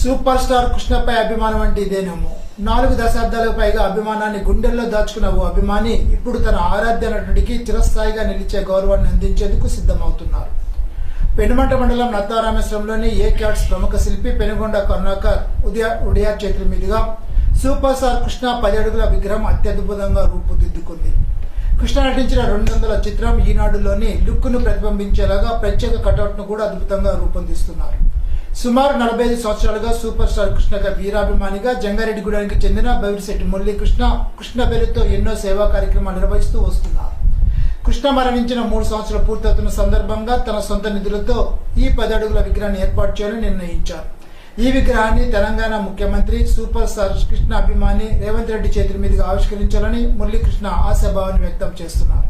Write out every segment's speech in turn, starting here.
Super star కృష్ణపై అభిమానం అంటే ఇదేనేమో. 4 దశాబ్దాలకు పైగా అభిమానాన్ని గుండెల్లో దాచుకున్న ఓ అభిమాని ఇప్పుడు తన ఆరాధ్య నటుడికి చిరస్థాయిగా నిలిచే గౌరవాన్ని అందించేందుకు సిద్ధమవుతున్నారు. పెనుమంట మండలం నత్తారామేశ్వరంలోని ఏ క్యాట్స్ ప్రముఖ శిల్పి పెనుగొండ కరుణాకర్ ఉడియార్ చేతుల మీదుగా సూపర్ స్టార్ కృష్ణ 10 అడుగుల విగ్రహం అత్యద్భుతంగా రూపుదిద్దుకుంది. కృష్ణ నటించిన 200 చిత్రం ఈనాడులోని లుక్ను ప్రతిబింబించేలాగా ప్రత్యేక కటౌట్ ను కూడా అద్భుతంగా రూపొందిస్తున్నారు. సుమారు 45 సంవత్సరాలుగా సూపర్ స్టార్ కృష్ణగా వీరాభిమానిగా జంగారెడ్డిగూడానికి చెందిన బైరిశెట్టి మురళీకృష్ణ కృష్ణ పేరుతో ఎన్నో సేవా కార్యక్రమాలు నిర్వహిస్తూ వస్తున్నారు. కృష్ణ మరణించిన 3 సంవత్సరాలు పూర్తవుతున్న సందర్భంగా తన సొంత నిధులతో ఈ 10 అడుగుల విగ్రహాన్ని ఏర్పాటు చేయాలని నిర్ణయించారు. ఈ విగ్రహాన్ని తెలంగాణ ముఖ్యమంత్రి సూపర్ స్టార్ కృష్ణ అభిమాని రేవంత్ రెడ్డి చేతుల మీదుగా ఆవిష్కరించాలని మురళీకృష్ణ ఆశాభావాన్ని వ్యక్తం చేస్తున్నారు.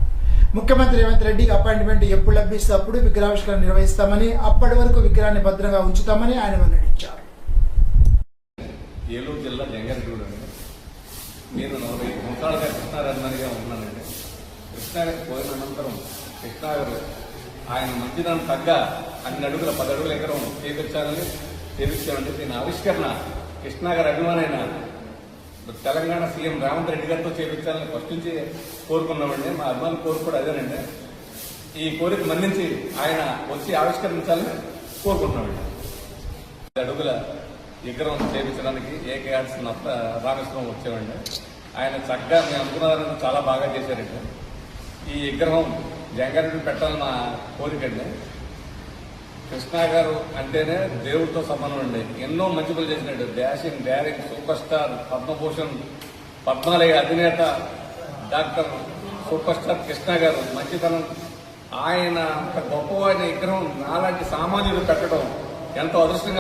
ముఖ్యమంత్రి రేవంత్ రెడ్డి అపాయింట్మెంట్ ఎప్పుడు లభిస్తే అప్పుడు విగ్రహావిష్కరణ నిర్వహిస్తామని, అప్పటి వరకు విగ్రహాన్ని భద్రంగా ఉంచుతామని ఆయన వెల్లడించారు. ఏలూరు జిల్లా జంగారెడ్డిగూడెం. నేను 40 సంవత్సరాలుగా కృష్ణారాజుగా ఉన్నానండి. కృష్ణాగారు పోయిన అనంతరం కృష్ణాగారు ఆయన మంచిదాన్ని తగ్గ 10 అడుగుల 10 అడుగుల ఎకరం చేపించామండి. దీని ఆవిష్కరణ కృష్ణాగారు అభిమానైన తెలంగాణ సీఎం రేవంత్ రెడ్డి గారితో చేపించాలని ఫస్ట్ నుంచి కోరుకున్నామండి. మా అభిమానుల కోరిక కూడా అదేనండి. ఈ కోరిక మన్నించి ఆయన వచ్చి ఆవిష్కరించాలని కోరుకుంటున్నామండి. 10 అడుగుల విగ్రహం చేపించడానికి ఏకేఆర్స్ రామేశ్వరం వచ్చామండి. ఆయన చక్కగా మేము అనుకున్నారని చాలా బాగా చేశారండి. ఈ విగ్రహం జంగారెడ్డి పెట్టాలని నా కోరికండి. కృష్ణ గారు అంటేనే దేవుడితో సమానం అండి. ఎన్నో మంచి పనులు చేసినాడు. Dashing, daring, super star, Padma Bhushan, Padmalaya అధినేత డాక్టర్ సూపర్ స్టార్ కృష్ణ గారు మంచితనం. ఆయన అంత గొప్పవాడి విగ్రహం నాలాంటి సామాన్యులు పెట్టడం ఎంతో అదృష్టంగా